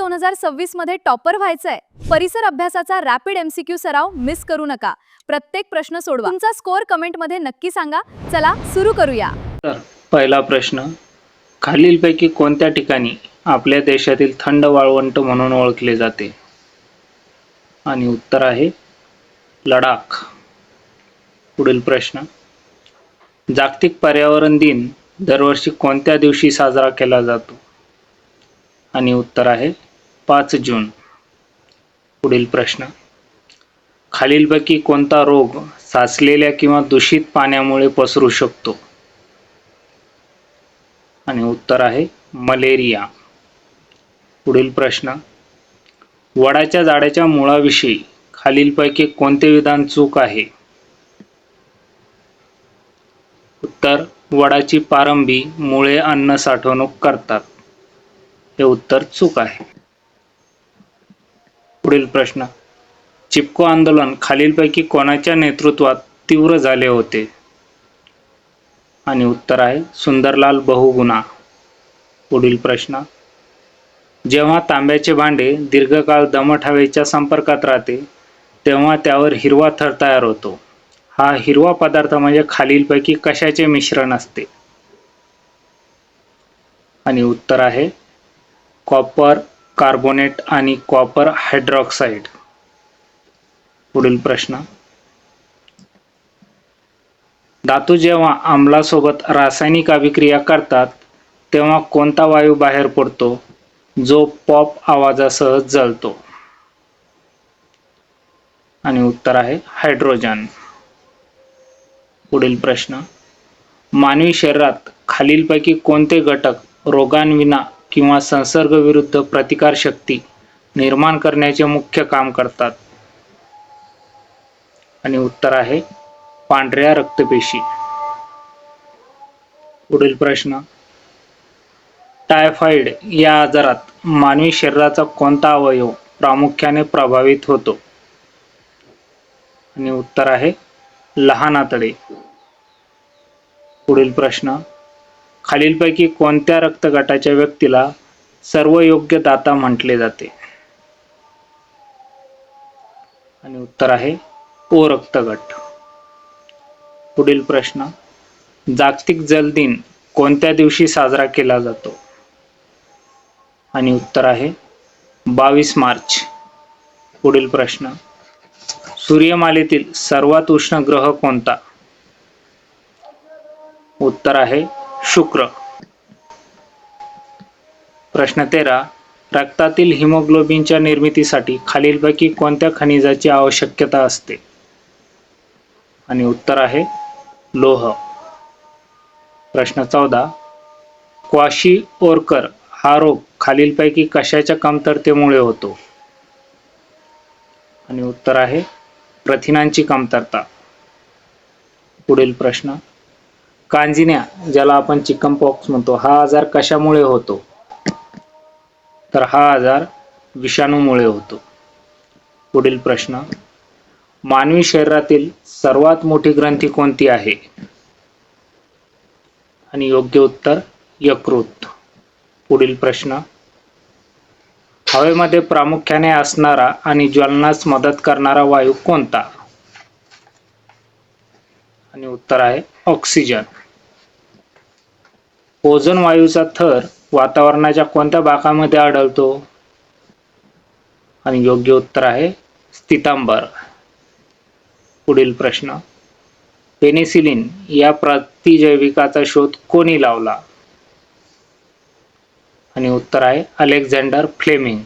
2026 मध्ये टॉपर व्हायचंय? परिसर अभ्यासाचा रॅपिड MCQ सराव मिस करू नका. प्रत्येक प्रश्न सोडवा. तुमचा स्कोअर कमेंट मध्ये नक्की सांगा. चला सुरू करूया. तर पहिला प्रश्न, खालीलपैकी कोणत्या ठिकाणी आपल्या देशातील थंड वाळवंट म्हणून ओळखले जाते? आणि उत्तर आहे लडाख. पुढील प्रश्न, जागतिक पर्यावरण दिन दरवर्षी कोणत्या दिवशी साजरा केला जातो? आणि उत्तर आहे 5 जून. पुढील प्रश्न, खालीलपैकी कोणता रोग साचलेल्या किंवा दूषित पाण्यामुळे पसरू शकतो? आणि उत्तर आहे मलेरिया. पुढील प्रश्न, वडाच्या झाडाच्या मुळाविषयी खालीलपैकी कोणते विधान चूक आहे? उत्तर, वडाची पारंबी मुळे अन्न साठवणूक करतात. हे उत्तर चूक आहे. पुढील प्रश्न, चिपको आंदोलन खालीलपैकी कोणाच्या नेतृत्वात तीव्र झाले होते? आणि उत्तर आहे सुंदरलाल बहुगुणा. पुढील प्रश्न, जेव्हा तांब्याचे भांडे दीर्घकाळ दमट हवेच्या संपर्कात राहते तेव्हा त्यावर हिरवा थर तयार होतो. हा हिरवा पदार्थ म्हणजे खालीलपैकी कशाचे मिश्रण असते? आणि उत्तर आहे कॉपर कार्बोनेट आणि कॉपर हायड्रॉक्साईड. पुढील प्रश्न, धातू जेव्हा आम्लासोबत रासायनिक अभिक्रिया करतात तेव्हा कोणता वायू बाहेर पडतो जो पॉप आवाजासह जळतो? आणि उत्तर आहे हायड्रोजन. पुढील प्रश्न, मानवी शरीरात खालीलपैकी कोणते घटक रोगांविना किंवा संसर्गविरुद्ध प्रतिकारशक्ती निर्माण करण्याचे मुख्य काम करतात? आणि उत्तर आहे पांढऱ्या रक्तपेशी. पुढील प्रश्न, टायफॉइड या आजारात मानवी शरीराचा कोणता अवयव प्रामुख्याने प्रभावित होतो? आणि उत्तर आहे लहान आतडे. पुढील प्रश्न, खालीलपैकी कोणत्या रक्तगटाच्या व्यक्तीला सर्वयोग्य दाता म्हटले जाते? आणि उत्तर आहे ओ रक्तगट. पुढील प्रश्न, जागतिक जल दिन कोणत्या दिवशी साजरा केला जातो? आणि उत्तर आहे 22 मार्च. पुढील प्रश्न, सूर्यमालेतील सर्वात उष्ण ग्रह कोणता? उत्तर आहे शुक्र. प्रश्न 13, रक्तातील हिमोग्लोबिनच्या निर्मितीसाठी खालीलपैकी कोणत्या खनिजाची आवश्यकता असते? आणि उत्तर आहे लोह. प्रश्न 14, क्वाशिओर्कर हा रोग खालीलपैकी कशाच्या कमतरतेमुळे होतो? आणि उत्तर आहे प्रथिनांची कमतरता. पुढील प्रश्न, कांजिण्या ज्याला आपण चिकन पॉक्स म्हणतो हा आजार कशामुळे होतो? तर हा आजार विषाणूमुळे होतो. पुढील प्रश्न, मानवी शरीरातील सर्वात मोठी ग्रंथी कोणती आहे? आणि योग्य उत्तर यकृत. पुढील प्रश्न, हवेमध्ये प्रामुख्याने असणारा आणि ज्वलनास मदत करणारा वायू कोणता? आणि उत्तर आहे ऑक्सिजन. ओझोन वायूचा थर वातावरणाच्या कोणत्या भागामध्ये आढळतो? आणि योग्य उत्तर आहे स्थितांबर. पुढील प्रश्न, पेनिसिलिन या प्रतिजैविकाचा शोध कोणी लावला? आणि उत्तर आहे अलेक्झांडर फ्लेमिंग.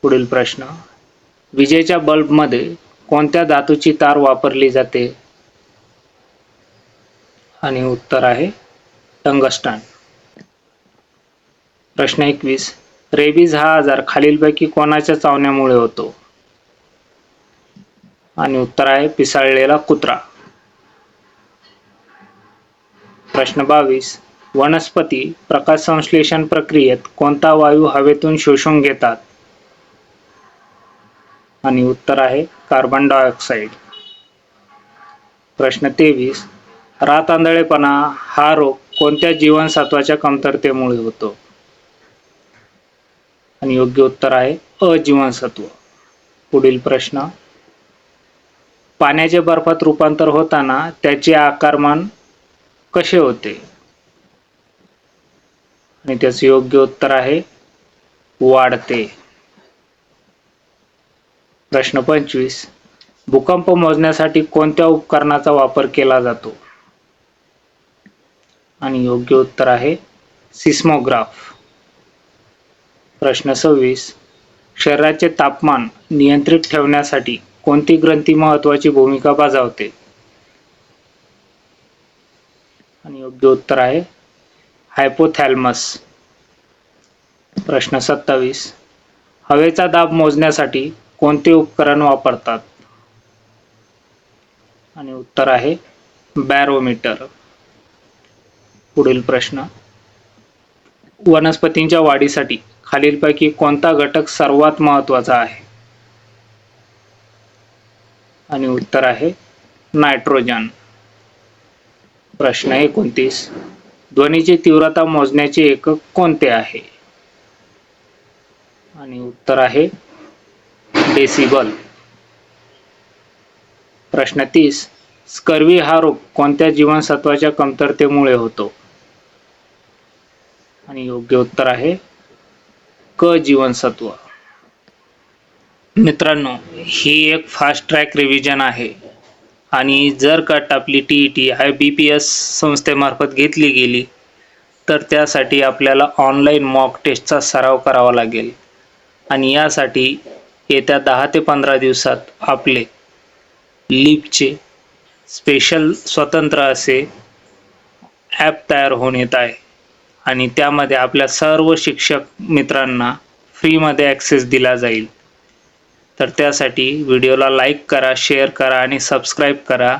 पुढील प्रश्न, विजेच्या बल्बमध्ये कोणत्या धातूची तार वापरली जाते? आणि उत्तर आहे टंगस्टन. प्रश्न 21, रेबीज हा आजार खालीलपैकी कोणाच्या चावण्यामुळे होतो? आणि उत्तर आहे पिसाळलेला कुत्रा. प्रश्न 22, वनस्पती प्रकाश संश्लेषण प्रक्रियेत कोणता वायू हवेतून शोषून घेतात? आणि उत्तर आहे कार्बन डायऑक्साईड. प्रश्न 23, रातआंधळेपणा हा रोग कोणत्या जीवनसत्वाच्या कमतरतेमुळे होतो? आणि योग्य उत्तर आहे अजीवनसत्व. पुढील प्रश्न, पाण्याचे बर्फात रूपांतर होताना त्याचे आकारमान कसे होते? आणि त्याचे योग्य उत्तर आहे वाढते. प्रश्न 25, भूकंप मोजण्यासाठी कोणत्या उपकरणाचा वापर केला जातो? आणि योग्य उत्तर आहे सिस्मोग्राफ. प्रश्न 26, शरीराचे तापमान नियंत्रित ठेवण्यासाठी कोणती ग्रंथी महत्त्वाची भूमिका बजावते? आणि योग्य उत्तर आहे हायपोथॅलमस. प्रश्न 27, हवेचा दाब मोजण्यासाठी कोणते उपकरण वापरतात? आणि उत्तर आहे बॅरोमीटर. पुढील प्रश्न, वनस्पतींच्या वाढीसाठी खालीलपैकी कोणता घटक सर्वात महत्त्वाचा आहे? आणि उत्तर आहे नायट्रोजन. प्रश्न 29, ध्वनीची तीव्रता मोजण्याचे एकक कोणते आहे? आणि उत्तर आहे डेसिबल. प्रश्न 30, स्कर्वी हा रोग कोणत्या जीवनसत्वाच्या कमतरतेमुळे होतो? आणि योग्य उत्तर आहे क जीवनसत्व. मित्रांनो, ही एक फास्ट ट्रॅक रिव्हिजन आहे आणि जर का आपली TET IBPS संस्थेमार्फत घेतली गेली तर त्यासाठी आपल्याला ऑनलाईन मॉक टेस्टचा सराव करावा लागेल आणि यासाठी येत्या 10 ते 15 दिवसात आपले लीपचे स्पेशल स्वतंत्र असे ॲप तयार होऊन येत आहे आणि त्यामध्ये आपल्या सर्व शिक्षक मित्रांना फ्रीमध्ये ॲक्सेस दिला जाईल. तर त्यासाठी व्हिडिओला लाईक करा, शेअर करा आणि सबस्क्राईब करा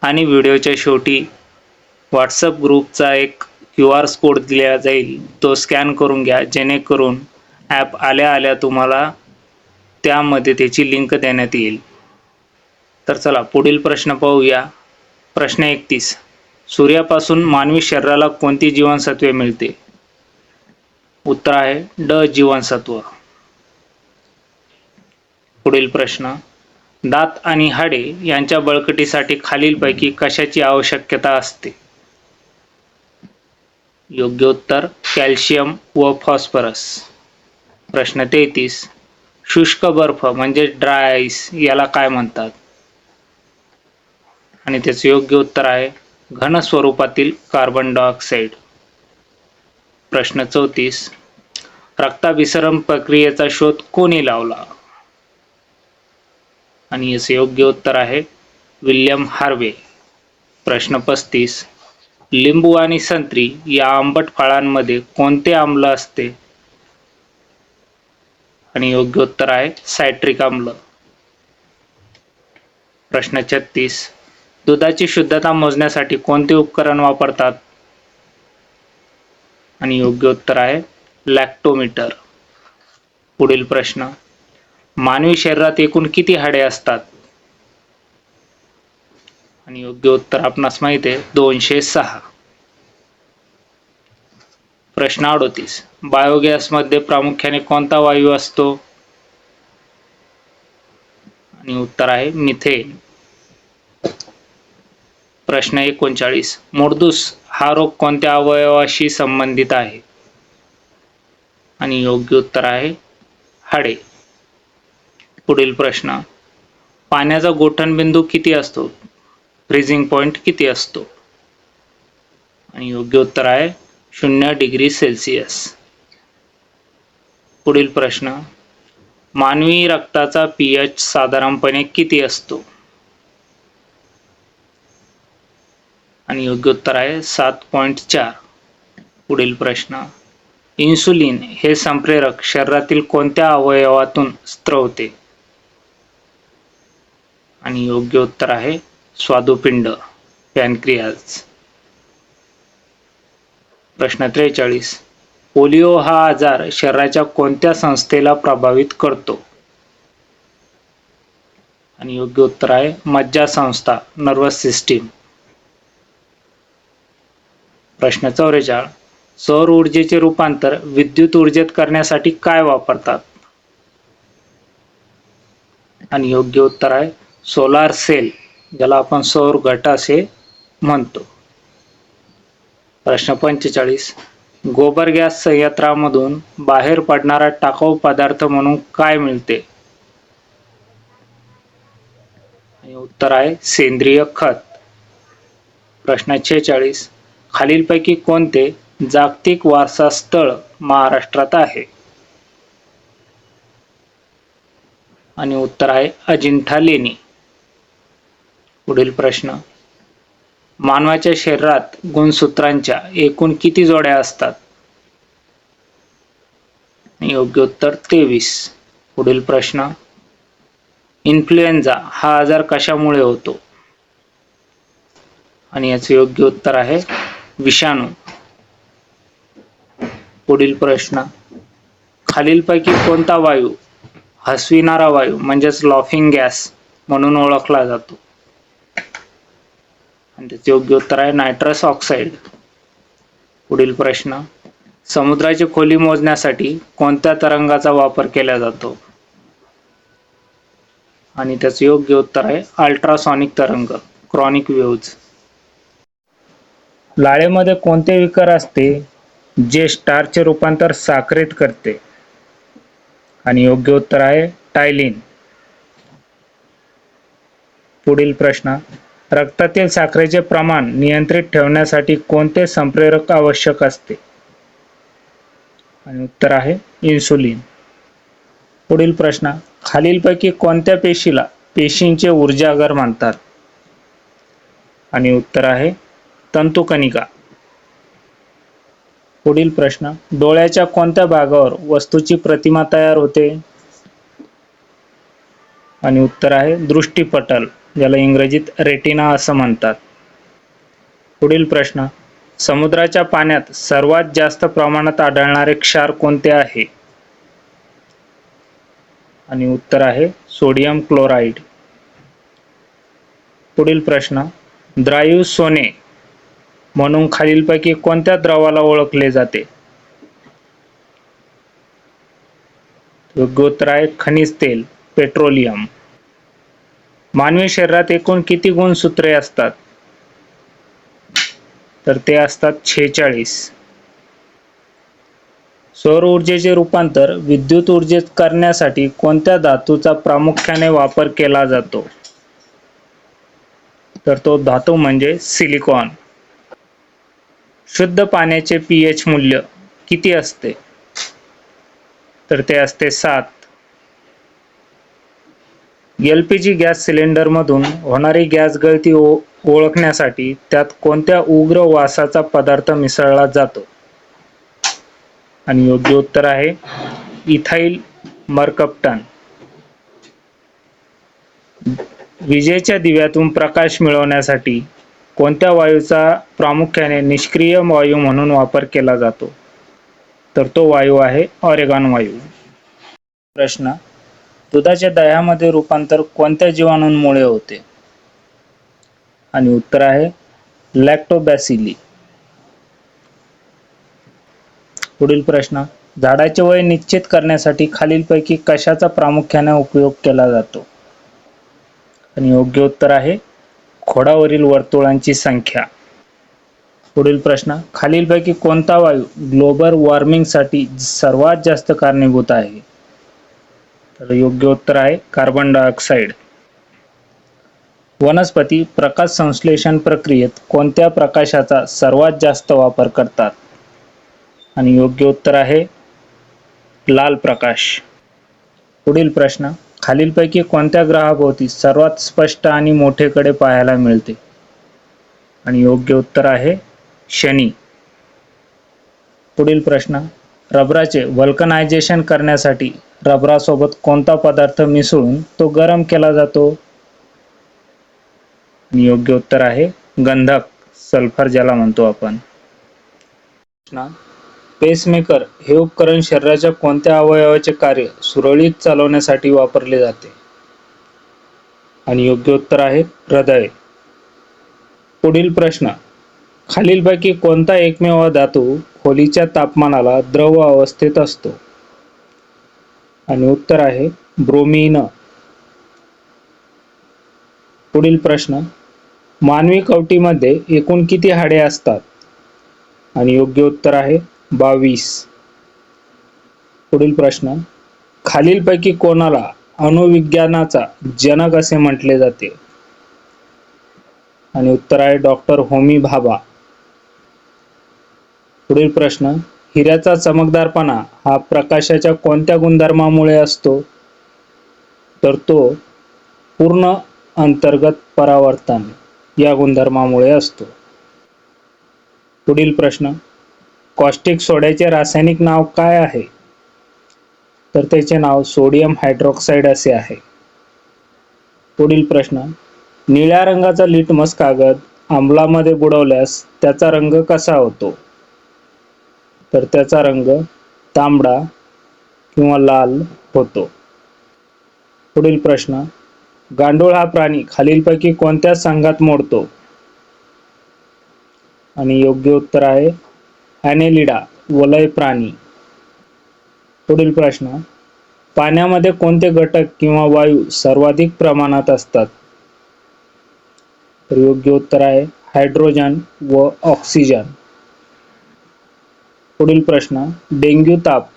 आणि व्हिडिओच्या शेवटी व्हॉट्सअप ग्रुपचा एक QR कोड दिला जाईल, तो स्कॅन करून घ्या जेणेकरून ॲप आल्या तुम्हाला त्यामध्ये त्याची लिंक देण्यात येईल. तर चला पुढील प्रश्न पाहूया. प्रश्न 31, सूर्यापासून मानवी शरीराला कोणती जीवनसत्वे मिळते? उत्तर आहे ड जीवनसत्व. पुढील प्रश्न, दात आणि हाडे यांच्या बळकटीसाठी खालीलपैकी कशाची आवश्यकता असते? योग्य उत्तर कॅल्शियम व फॉस्फरस. प्रश्न 33, शुष्क बर्फ म्हणजे ड्राय आईस याला काय म्हणतात? आणि त्याचे योग्य उत्तर आहे घन स्वरूपातील कार्बन डायऑक्साईड. प्रश्न 34, रक्ताभिसरण प्रक्रियेचा शोध कोणी लावला? आणि याचे योग्य उत्तर आहे विल्यम हार्वे. प्रश्न 35, लिंबू आणि संत्री या आंबट फळांमध्ये कोणते आम्ल असते? आणि योग्य उत्तर आहे सायट्रिक आम्ल. प्रश्न 36, दुधाची शुद्धता मोजण्यासाठी कोणते उपकरण वापरतात? आणि योग्य उत्तर आहे लॅक्टोमीटर. पुढील प्रश्न, मानवी शरीरात एकूण किती हाडे असतात? आणि योग्य उत्तर आपणास माहिती आहे 206. प्रश्न 38, बायोगॅस मध्ये प्रामुख्याने कोणता वायू असतो? आणि उत्तर आहे मिथेन. प्रश्न 39, मुर्दूस हा रोग कोणत्या अवयवाशी संबंधित आहे? आणि योग्य उत्तर आहे हाडे. पुढील प्रश्न, पाण्याचा गोठणबिंदू किती असतो? फ्रीजिंग पॉइंट किती असतो? आणि योग्य उत्तर आहे 0 डिग्री सेल्सिअस. पुढील प्रश्न, मानवी रक्ताचा pH साधारणपणे किती असतो? आणि योग्य उत्तर आहे 7.4. पुढील प्रश्न, इन्सुलिन हे संप्रेरक शरीरातील कोणत्या अवयवातून स्त्रवते? आणि योग्य उत्तर आहे स्वादुपिंड पॅनक्रियाज. प्रश्न 43, पोलिओ हा आजार शरीराच्या कोणत्या संस्थेला प्रभावित करतो? आणि योग्य उत्तर आहे मज्जासंस्था नर्वस सिस्टीम. प्रश्न 44, सौर ऊर्जेचे रूपांतर विद्युत ऊर्जेत करण्यासाठी काय वापरतात? आणि योग्य उत्तर आहे सोलार सेल, ज्याला आपण सौर घट असे म्हणतो. प्रश्न 45. गोबर गॅस संयंत्रामधून बाहेर पडणारा टाकाऊ पदार्थ म्हणून काय मिळते? आणि उत्तर आहे सेंद्रिय खत. प्रश्न 46. खालीलपैकी कोणते जागतिक वारसा स्थळ महाराष्ट्रात आहे? आणि उत्तर आहे अजिंठा लेणी. पुढील प्रश्न. मानवाच्या शरीरात गुणसूत्रांच्या एकूण किती जोड्या असतात? योग्य उत्तर 23. पुढील प्रश्न. इन्फ्लुएन्झा हा आजार कशामुळे होतो? आणि याचे योग्य उत्तर आहे विषाणू. पुढील प्रश्न. खालीलपैकी कोणता वायू हसविणारा वायू म्हणजेच लॉफिंग गॅस म्हणून ओळखला जातो? आणि त्याचे योग्य उत्तर आहे नायट्रस ऑक्साईड. पुढील प्रश्न. समुद्राची खोली मोजण्यासाठी कोणत्या तरंगाचा वापर केला जातो? आणि त्याचे योग्य उत्तर आहे अल्ट्रासॉनिक तरंग, क्रॉनिक वेव्हज. लाळेमध्ये कोणते विकर असते जे स्टार्चचे रूपांतर साखरेत करते? आणि योग्य उत्तर आहे टायलिन. पुढील प्रश्न. रक्तातील साखरेचे प्रमाण नियंत्रित ठेवण्यासाठी कोणते संप्रेरक आवश्यक असते? आणि उत्तर आहे इन्सुलिन. पुढील प्रश्न. खालीलपैकी कोणत्या पेशीला पेशींचे ऊर्जागार म्हणतात? आणि उत्तर आहे तंतुकणिका. पुढील प्रश्न. डोळ्याच्या कोणत्या भागावर वस्तूची प्रतिमा तयार होते? आणि उत्तर आहे दृष्टिपटल, ज्याला इंग्रजीत रेटिना असं म्हणतात. पुढील प्रश्न. समुद्राच्या पाण्यात सर्वात जास्त प्रमाणात आढळणारे क्षार कोणते आहे? आणि उत्तर आहे सोडियम क्लोराईड. पुढील प्रश्न. द्राव्य सोने म्हणून खालीलपैकी कोणत्या द्रवाला ओळखले जाते? योग्य उत्तर आहे खनिज तेल, पेट्रोलियम. मानवी शरीरात एकूण किती गुणसूत्रे असतात? तर ते असतात 46. सौर ऊर्जेचे रूपांतर विद्युत ऊर्जेत करण्यासाठी कोणत्या धातूचा प्रामुख्याने वापर केला जातो? तर तो धातू म्हणजे सिलिकॉन. शुद्ध पाण्याचे pH मूल्य किती असते? तर ते असते 7. LPG गॅस सिलेंडर मधून होणारी गॅस गळती ओळखण्यासाठी त्यात कोणत्या उग्र वासाचा पदार्थ मिसळला जातो? आणि योग्य उत्तर आहे इथाइल मरकप्टन. विजेच्या दिव्यातून प्रकाश मिळवण्यासाठी कोणत्या वायूचा प्रामुख्याने निष्क्रिय वायू म्हणून वापर केला जातो? तर तो वायू आहे ऑरेगॉन वायू. प्रश्न. दुधाच्या दह्यामध्ये रूपांतर कोणत्या जीवाणूंमुळे होते? आणि उत्तर आहे लॅक्टोबॅसिली. पुढील प्रश्न. झाडाचे वय निश्चित करण्यासाठी खालीलपैकी कशाचा प्रामुख्याने उपयोग केला जातो? आणि योग्य उत्तर आहे खोडावरील वर्तुळांची संख्या. पुढील प्रश्न. खालीलपैकी कोणता वायू ग्लोबल वॉर्मिंगसाठी सर्वात जास्त कारणीभूत आहे? तर योग्य उत्तर आहे कार्बन डायऑक्साईड. वनस्पती प्रकाश संश्लेषण प्रक्रियेत कोणत्या प्रकाशाचा सर्वात जास्त वापर करतात? आणि योग्य उत्तर आहे लाल प्रकाश. पुढील प्रश्न. खालीलपैकी कोणत्या ग्रहाभोवती सर्वात स्पष्ट आणि मोठे कडे पाहायला मिळते? आणि योग्य उत्तर आहे शनी. पुढील प्रश्न. रबराचे व्हल्कनायझेशन करण्यासाठी रबरासोबत कोणता पदार्थ मिसळून तो गरम केला जातो? आणि योग्य उत्तर आहे गंधक, सल्फर ज्याला म्हणतो आपण. पेसमेकर हे उपकरण शरीराच्या कोणत्या अवयवाचे कार्य सुरळीत चालवण्यासाठी वापरले जाते? आणि योग्य उत्तर आहे हृदय. पुढील प्रश्न. खालीलपैकी कोणता एकमेव धातू खोलीच्या तापमानाला द्रव अवस्थेत असतो? आणि उत्तर आहे ब्रोमीन. पुढील प्रश्न, मानवी कवटीमध्ये एकूण किती हाडे असतात? आणि योग्य उत्तर आहे 22. पुढील प्रश्न, खालीलपैकी कोणाला अणुविज्ञानाचा जनक असे म्हटले जाते? आणि उत्तर आहे डॉक्टर होमी भाभा. पुढील प्रश्न, हिऱ्याचा चमकदारपणा हा प्रकाशाच्या कोणत्या गुणधर्मामुळे असतो? तर तो पूर्ण अंतर्गत परावर्तन या गुणधर्मामुळे असतो. पुढील प्रश्न, कॉस्टिक सोड्याचे रासायनिक नाव काय आहे? तर त्याचे नाव सोडियम हायड्रॉक्साइड असे आहे. पुढील प्रश्न, निळ्या रंगाचा लिटमस कागद आम्लामध्ये बुडवल्यास त्याचा रंग कसा होतो? तर त्याचा रंग तांबडा किंवा लाल होतो. पुढील प्रश्न, गांडूळ हा प्राणी खालीलपैकी कोणत्या संघात मोडतो? आणि योग्य उत्तर आहे ॲनेलिडा, वलय प्राणी. पुढील प्रश्न, पाण्यामध्ये कोणते घटक किंवा वायू सर्वाधिक प्रमाणात असतात? तर योग्य उत्तर आहे हायड्रोजन व ऑक्सिजन. पुढील प्रश्न, डेंग्यू ताप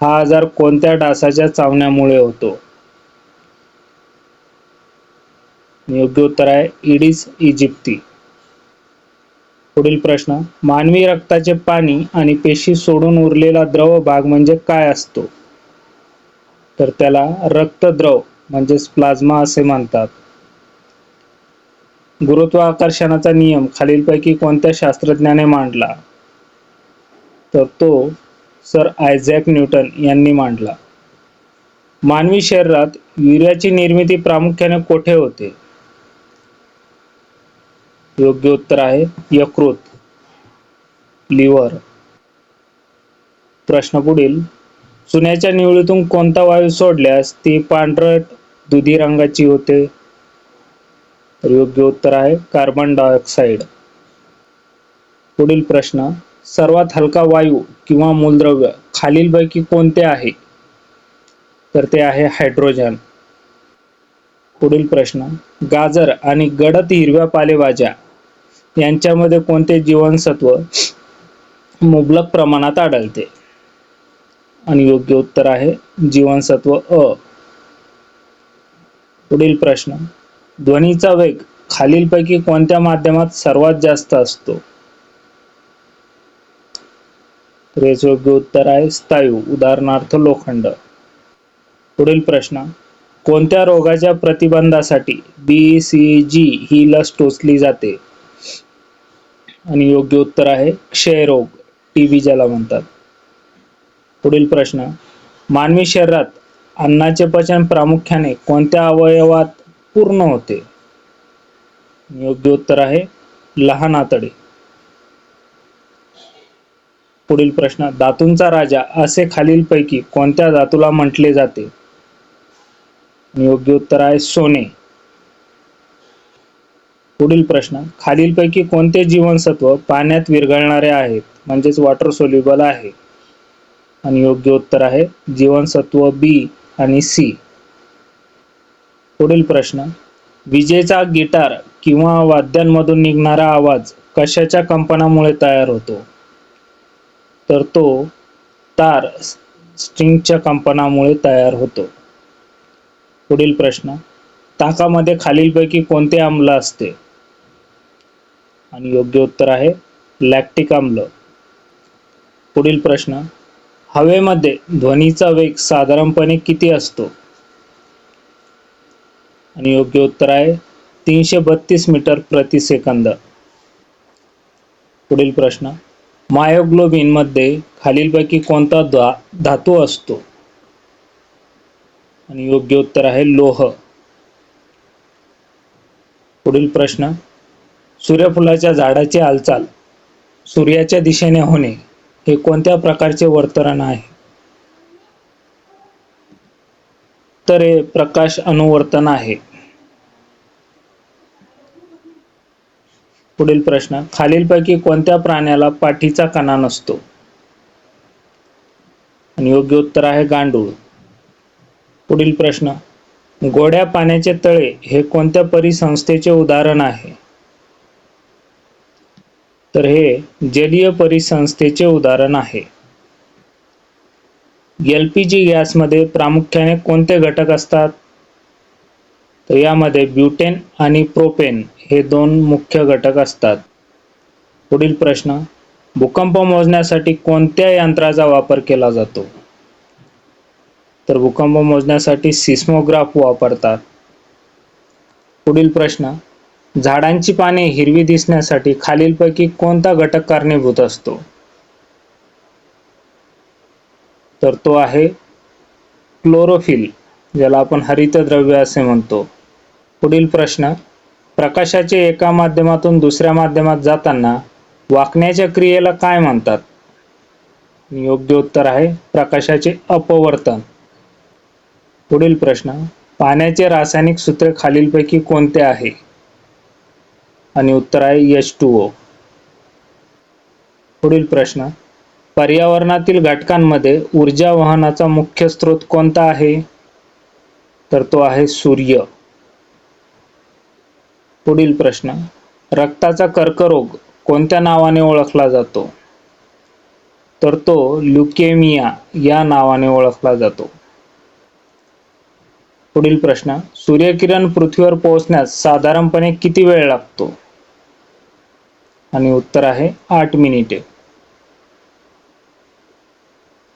हा आजार कोणत्या डासाच्या चावण्यामुळे होतो? योग्य उत्तर आहे इडिस इजिप्ती. पुढील प्रश्न, मानवी रक्ताचे पाणी आणि पेशी सोडून उरलेला द्रव भाग म्हणजे काय असतो? तर त्याला रक्तद्रव म्हणजेच प्लाझ्मा असे म्हणतात. गुरुत्वाकर्षणाचा नियम खालीलपैकी कोणत्या शास्त्रज्ञाने मांडला? तर तो सर आयझॅक न्यूटन यांनी मांडला. मानवी शरीरात युरियाची निर्मिती प्रामुख्याने कोठे होते? योग्य उत्तर आहे यकृत, लिव्हर. प्रश्न पुढील, चुन्याच्या निवळीतून कोणता वायू सोडल्यास ती पांढरट दुधी रंगाची होते? तर योग्य उत्तर आहे कार्बन डायऑक्साइड. पुढील प्रश्न, सर्वात हलका वायू किंवा मूलद्रव्य खालीलपैकी कोणते आहे? तर ते आहे हायड्रोजन. पुढील प्रश्न, गाजर आणि गडद हिरव्या पालेभाज्या यांच्यामध्ये कोणते जीवनसत्व मुबलक प्रमाणात आढळते? आणि योग्य उत्तर आहे जीवनसत्व अ. पुढील प्रश्न, ध्वनीचा वेग खालीलपैकी कोणत्या माध्यमात सर्वात जास्त असतो? तर याचे योग्य उत्तर आहे स्थायू, उदाहरणार्थ लोखंड. पुढील प्रश्न, कोणत्या रोगाच्या प्रतिबंधासाठी BCG ही लस टोचली जाते? आणि योग्य उत्तर आहे क्षयरोग, TB ज्याला म्हणतात. पुढील प्रश्न, मानवी शरीरात अन्नाचे पचन प्रामुख्याने कोणत्या अवयवात पूर्ण होते? योग्य उत्तर आहे लहान आतडे. पुढील प्रश्न, धातूंचा राजा असे खालीलपैकी कोणत्या धातूला म्हटले जाते? योग्य उत्तर आहे सोने. पुढील प्रश्न, खालीलपैकी कोणते जीवनसत्व पाण्यात विरघळणारे आहेत म्हणजेच वॉटर सोल्युबल आहे? आणि योग्य उत्तर आहे जीवनसत्व B आणि C. पुढील प्रश्न, विजेचा गिटार किंवा वाद्यांमधून निघणारा आवाज कशाच्या कंपनामुळे तयार होतो? तर तो तार स्ट्रिंगच्या कंपनामुळे तयार होतो. पुढील प्रश्न, ताकामध्ये खालीलपैकी कोणते आम्ल असते? आणि योग्य उत्तर आहे लॅक्टिक आम्ल. पुढील प्रश्न, हवेमध्ये ध्वनीचा वेग साधारणपणे किती असतो? आणि योग्य उत्तर आहे 332 मीटर प्रति सेकंद. पुढील प्रश्न, मायोग्लोबिन मध्ये खालीलपैकी कोणता धातू असतो? आणि योग्य उत्तर आहे लोह. पुढील प्रश्न, सूर्यफुलाच्या झाडाची हालचाल सूर्याच्या दिशेने होणे हे कोणत्या प्रकारचे वर्तन आहे? तर हे प्रकाश अनुवर्तन आहे. पुढील प्रश्न, खालीलपैकी कोणत्या प्राण्याला पाठीचा कणा नसतो? आणि योग्य उत्तर आहे गांडूळ. पुढील प्रश्न, गोड्या पाण्याचे तळे हे कोणत्या परिसंस्थेचे उदाहरण आहे? तर हे जलीय परिसंस्थेचे उदाहरण आहे. LPG गॅसमध्ये प्रामुख्याने कोणते घटक असतात? तर यामध्ये ब्युटेन आणि प्रोपेन हे दोन मुख्य घटक असतात. पुढील प्रश्न, भूकंप मोजण्यासाठी कोणत्या यंत्राचा वापर केला जातो? तर भूकंप मोजण्यासाठी सिस्मोग्राफ वापरतात. पुढील प्रश्न, झाडांची पाने हिरवी दिसण्यासाठी खालीलपैकी कोणता घटक कारणीभूत असतो? तर तो आहे क्लोरोफिल, ज्याला आपण हरितद्रव्य असे म्हणतो. पुढील प्रश्न, प्रकाशाचे एका माध्यमातून दुसऱ्या माध्यमात जाताना वाकण्याच्या क्रियेला काय म्हणतात? योग्य उत्तर आहे प्रकाशाचे अपवर्तन. पुढील प्रश्न, पाण्याचे रासायनिक सूत्र खालीलपैकी कोणते आहे? आणि उत्तर आहे H2O. पुढील प्रश्न, पर्यावरणातील घटकांमध्ये ऊर्जा वहनाचा मुख्य स्रोत कोणता आहे? तर तो आहे सूर्य. पुढील प्रश्न, रक्ताचा कर्करोग कोणत्या नावाने ओळखला जातो? तर तो ल्युकेमिया या नावाने ओळखला जातो. पुढील प्रश्न, सूर्यकिरण पृथ्वीवर पोहोचण्यास साधारणपणे किती वेळ लागतो? आणि उत्तर आहे 8 मिनिटे.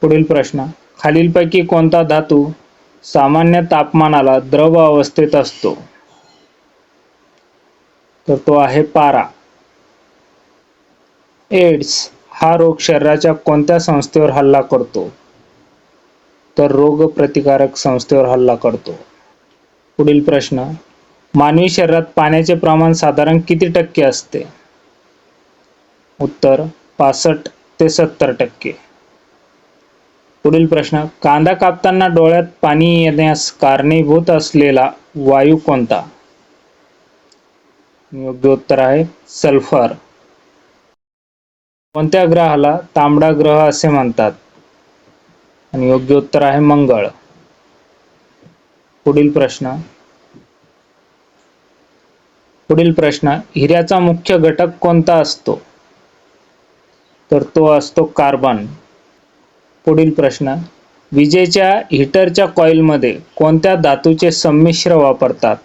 पुढील प्रश्न, खालीलपैकी कोणता धातू सामान्य तापमानाला द्रव अवस्थेत असतो? तर तो आहे पारा. एड्स हा रोग शरीराच्या कोणत्या संस्थेवर हल्ला करतो? तर रोग प्रतिकारक संस्थेवर हल्ला करतो. पुढील प्रश्न, मानवी शरीरात पाण्याचे प्रमाण साधारण किती टक्के असते? उत्तर 65 ते 70%. पुढील प्रश्न, कांदा कापताना डोळ्यात पाणी येण्यास कारणीभूत असलेला वायू कोणता? योग्य उत्तर आहे सल्फर. कोणत्या ग्रहाला तांबडा ग्रह असे म्हणतात? आणि योग्य उत्तर आहे मंगळ. पुढील प्रश्न, हिऱ्याचा मुख्य घटक कोणता असतो? तर तो असतो कार्बन. पुढील प्रश्न, विजेच्या हीटरच्या कॉइलमध्ये कोणत्या धातूचे संमिश्र वापरतात?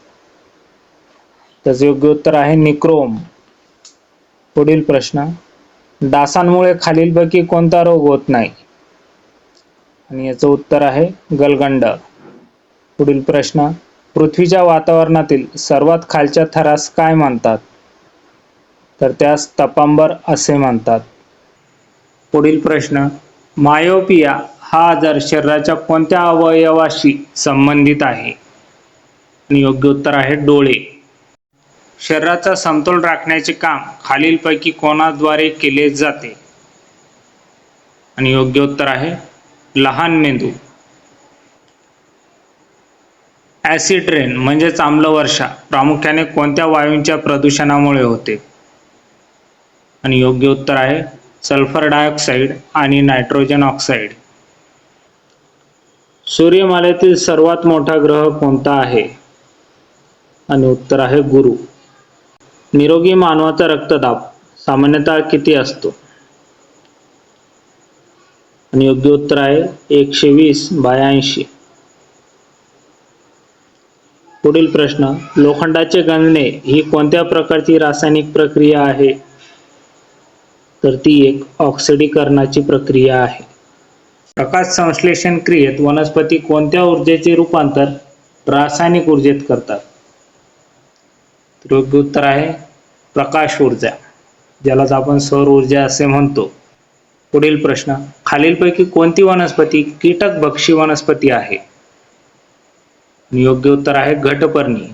त्याचे योग्य उत्तर आहे निक्रोम. पुढील प्रश्न, डासांमुळे खालीलपैकी कोणता रोग होत नाही? आणि याचं उत्तर आहे गलगंड. पुढील प्रश्न, पृथ्वीच्या वातावरणातील सर्वात खालच्या थरास काय म्हणतात? तर त्यास तपांबर असे म्हणतात. पुढील प्रश्न, मायोपिया हा आजार शरीराच्या कोणत्या अवयवाशी संबंधित आहे? आणि योग्य उत्तर आहे डोळे. शरीराचा समतोल राखण्याचे काम खालीलपैकी कोणाद्वारे केले जाते? आणि योग्य उत्तर आहे लहान मेंदू. ॲसिड रेन म्हणजेच आम्लवर्षा प्रामुख्याने कोणत्या वायूंच्या प्रदूषणामुळे होते? आणि योग्य उत्तर आहे सल्फर डायऑक्साईड आणि नायट्रोजन ऑक्साईड. सूर्यमालेतील सर्वात मोठा ग्रह कोणता आहे? आणि उत्तर आहे गुरु. निरोगी मानवाचा रक्तदाब सामान्यतः किती असतो? आणि योग्य उत्तर आहे 120/80. पुढील प्रश्न, लोखंडाचे गंजणे ही कोणत्या प्रकारची रासायनिक प्रक्रिया आहे? तर ती एक ऑक्सिडीकरणाची प्रक्रिया आहे. प्रकाश संश्लेषण क्रियेत वनस्पती कोणत्या ऊर्जेचे रूपांतर रासायनिक ऊर्जेत करतात? योग्य उत्तर आहे प्रकाश ऊर्जा, ज्यालाच आपण सौर ऊर्जा असे म्हणतो. पुढील प्रश्न, खालीलपैकी कोणती वनस्पती कीटकभक्षी वनस्पती आहे? योग्य उत्तर आहे घटपर्णी.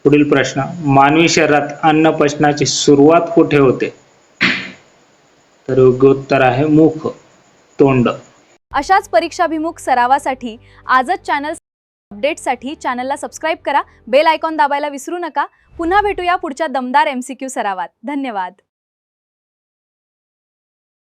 पुढील प्रश्न, मानवी शरीरात अन्न पचनाची सुरुवात कुठे होते? तर योग्य उत्तर आहे मुख, तोंड. अशाच परीक्षाभिमुख सरावासाठी आजच चॅनल अपडेटसाठी चॅनलला सबस्क्राईब करा, बेल आयकॉन दाबायला विसरू नका. पुन्हा भेटूया पुढच्या दमदार MCQ सरावात. धन्यवाद.